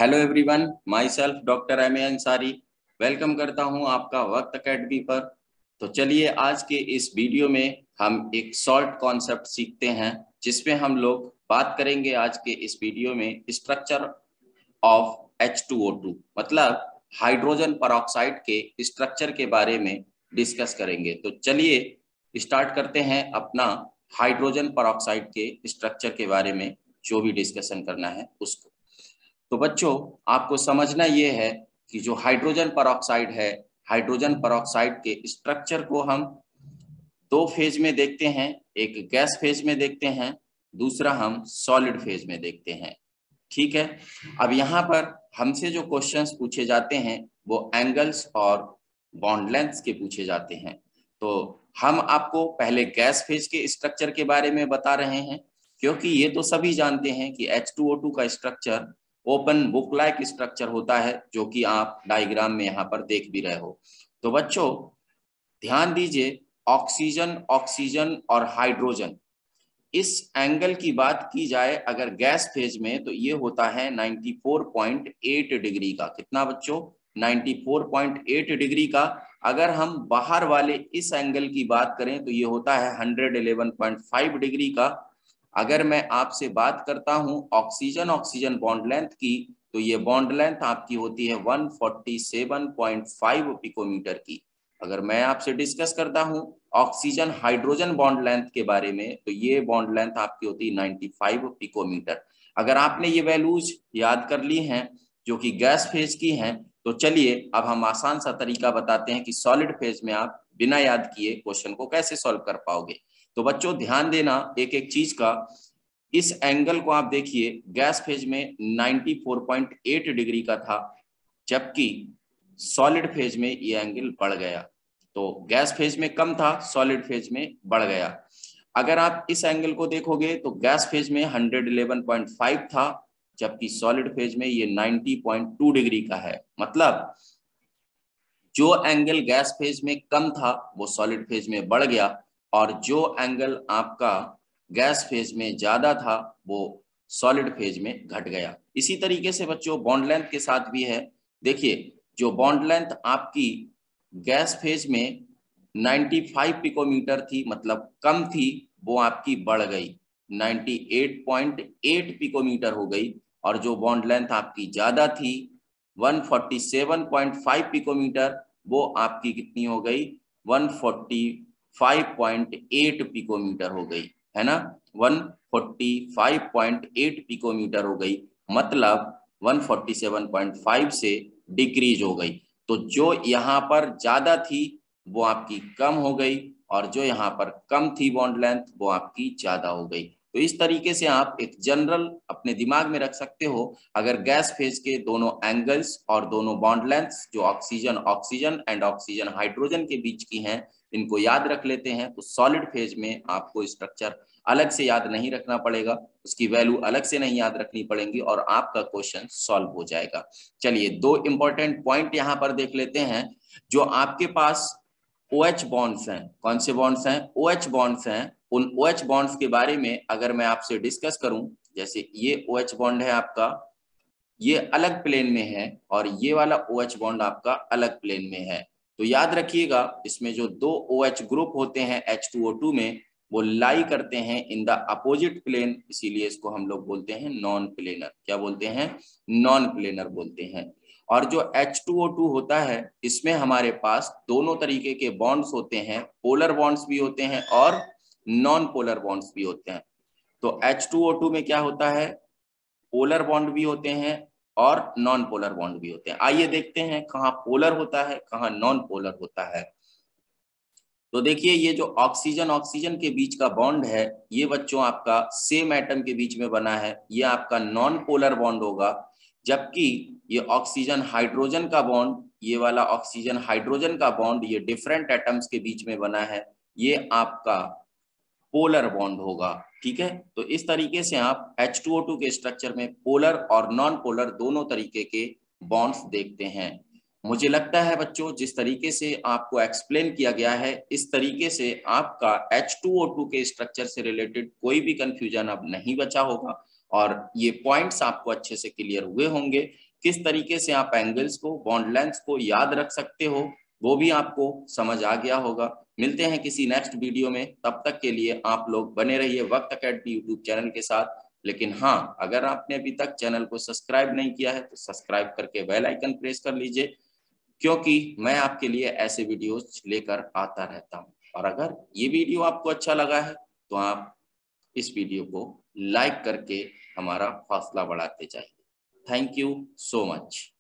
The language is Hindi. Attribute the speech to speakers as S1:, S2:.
S1: Hello everyone, my self doctor M A. Ansari welcome करता हूं आपका वक्त एकेडमी पर। तो चलिए आज के इस वीडियो में हम एक शॉर्ट कॉन्सेप्ट सीखते हैं जिसमें हम लोग बात करेंगे आज के इस वीडियो में स्ट्रक्चर ऑफ H2O2 मतलब हाइड्रोजन परऑक्साइड के स्ट्रक्चर के बारे में डिस्कस करेंगे। तो चलिए स्टार्ट करते हैं अपना हाइड्रोजन परऑक्साइड के स्ट्रक्चर के बारे में जो भी डिस्कशन करना है उसको। तो बच्चों आपको समझना ये है कि जो हाइड्रोजन परऑक्साइड है, हाइड्रोजन परऑक्साइड के स्ट्रक्चर को हम दो फेज में देखते हैं, एक गैस फेज में देखते हैं, दूसरा हम सॉलिड फेज में देखते हैं। ठीक है, अब यहाँ पर हमसे जो क्वेश्चंस पूछे जाते हैं वो एंगल्स और बॉन्ड लेंथ्स के पूछे जाते हैं। तो हम आपको पहले गैस फेज के स्ट्रक्चर के बारे में बता रहे हैं क्योंकि ये तो सभी जानते हैं कि H2O2 का structure open book like structure होता है, जो कि आप डायग्राम में यहाँ पर देख भी रहे हो। तो बच्चों ध्यान दीजिए, ऑक्सीजन, ऑक्सीजन और हाइड्रोजन, इस एंगल की बात की जाए अगर गैस फेज में तो ये होता है 94.8 डिग्री का। कितना बच्चों? 94.8 डिग्री का। अगर हम बाहर वाले इस एंगल की बात करें तो ये होता है 111.5 डिग्री का। अगर मैं आपसे बात करता हूं ऑक्सीजन ऑक्सीजन बॉन्ड लेंथ की तो ये बॉन्ड लेंथ आपकी होती है 147.5 पिकोमीटर की। अगर मैं आपसे डिस्कस करता हूं ऑक्सीजन हाइड्रोजन बॉन्ड लेंथ के बारे में तो ये बॉन्ड लेंथ आपकी होती है 95 पिकोमीटर। अगर आपने ये वैल्यूज याद कर ली हैं जो कि गैस फेज की हैं, तो चलिए अब हम आसान सा तरीका बताते हैं कि सॉलिड फेज में आप बिना याद किए क्वेश्चन को कैसे सॉल्व कर पाओगे। तो बच्चों ध्यान देना एक एक चीज का। इस एंगल को आप देखिए, गैस फेज में 94.8 डिग्री का था, जबकि सॉलिड फेज में ये एंगल बढ़ गया। तो गैस फेज में कम था, सॉलिड फेज में बढ़ गया। अगर आप इस एंगल को देखोगे तो गैस फेज में 111.5 था, जबकि सॉलिड फेज में ये 90.2 डिग्री का है। मतलब जो एंगल गैस फेज में कम था वो सॉलिड फेज में बढ़ गया, और जो एंगल आपका गैस फेज में ज्यादा था वो सॉलिड फेज में घट गया। इसी तरीके से बच्चों बॉन्ड लेंथ के साथ भी है। देखिए, जो बॉन्ड लेंथ आपकी गैस फेज में 95 पिकोमीटर थी, मतलब कम थी, वो आपकी बढ़ गई 98.8 पिकोमीटर हो गई। और जो बॉन्ड लेंथ आपकी ज्यादा थी 147.5 पिकोमीटर, वो आपकी कितनी हो गई? 145.8 पिकोमीटर हो गई, है ना? 145.8 पिकोमीटर हो गई, मतलब 147.5 से डिक्रीज हो गई। तो जो यहाँ पर ज्यादा थी वो आपकी कम हो गई, और जो यहाँ पर कम थी बॉन्ड लेंथ वो आपकी ज्यादा हो गई। तो इस तरीके से आप एक जनरल अपने दिमाग में रख सकते हो। अगर गैस फेज के दोनों एंगल्स और दोनों बॉन्ड लेंथ्स जो oxygen oxygen and oxygen hydrogen के बीच की हैं, इनको याद रख लेते हैं तो सॉलिड फेज में आपको स्ट्रक्चर अलग से याद नहीं रखना पड़ेगा, उसकी वैल्यू अलग से नहीं याद रखनी पड़ेगी और आपका क्वेश्चन सॉल्व हो जाएगा। चलिए दो इंपॉर्टेंट पॉइंट यहाँ पर देख लेते हैं। जो आपके पास OH बॉन्ड्स हैं, कौन से बॉन्ड्स हैं? OH बॉन्ड्स हैं। उन OH बॉन्ड्स के बारे में अगर मैं आपसे डिस्कस करूं, जैसे ये OH बॉन्ड है आपका, ये अलग प्लेन में है, और ये वाला OH बॉन्ड आपका अलग प्लेन में है। तो याद रखिएगा, इसमें जो दो OH ग्रुप होते हैं H2O2 में, वो लाई करते हैं इन द अपोजिट प्लेन, इसीलिए इसको हम लोग बोलते हैं नॉन प्लेनर। क्या बोलते हैं? नॉन प्लेनर बोलते हैं। और जो H2O2 होता है, इसमें हमारे पास दोनों तरीके के बॉन्ड्स होते हैं, पोलर बॉन्ड्स भी होते हैं और नॉन पोलर बॉन्ड्स भी होते हैं। तो H2O2 में क्या होता है? पोलर बॉन्ड भी होते हैं और नॉन पोलर बॉन्ड भी होते हैं। आइए देखते हैं कहाँ पोलर होता है, कहाँ नॉन पोलर होता है। तो देखिए, ये जो ऑक्सीजन ऑक्सीजन के बीच का बॉन्ड है, ये बच्चों आपका सेम एटम के बीच में बना है, ये आपका नॉन पोलर बॉन्ड होगा। जबकि ये ऑक्सीजन हाइड्रोजन का बॉन्ड, ये वाला ऑक्सीजन हाइड्रोजन का बॉन्ड, ये डिफरेंट एटम्स के बीच में बना है, ये आपका पोलर बॉन्ड होगा। ठीक है, तो इस तरीके से आप H2O2 के स्ट्रक्चर में पोलर और नॉन पोलर दोनों तरीके के बॉन्ड्स देखते हैं। मुझे लगता है बच्चों जिस तरीके से आपको एक्सप्लेन किया गया है, इस तरीके से आपका H2O2 के स्ट्रक्चर से रिलेटेड कोई भी कंफ्यूजन अब नहीं बचा होगा और ये पॉइंट्स आपको अच्छे से क्लियर हुए होंगे। किस तरीके से आप एंगल्स को, बॉन्ड लेंथ को याद रख सकते हो, वो भी आपको समझ आ गया होगा। मिलते हैं किसी नेक्स्ट वीडियो में, तब तक के लिए आप लोग बने रहिए वक्त अकेडमी यूट्यूब चैनल के साथ। लेकिन हाँ, अगर आपने अभी तक चैनल को सब्सक्राइब नहीं किया है तो सब्सक्राइब करके बेल आइकन प्रेस कर लीजिए, क्योंकि मैं आपके लिए ऐसे वीडियोस लेकर आता रहता हूं। और अगर ये वीडियो आपको अच्छा लगा है तो आप इस वीडियो को लाइक करके हमारा हौसला बढ़ाते जाइए। Thank you so much.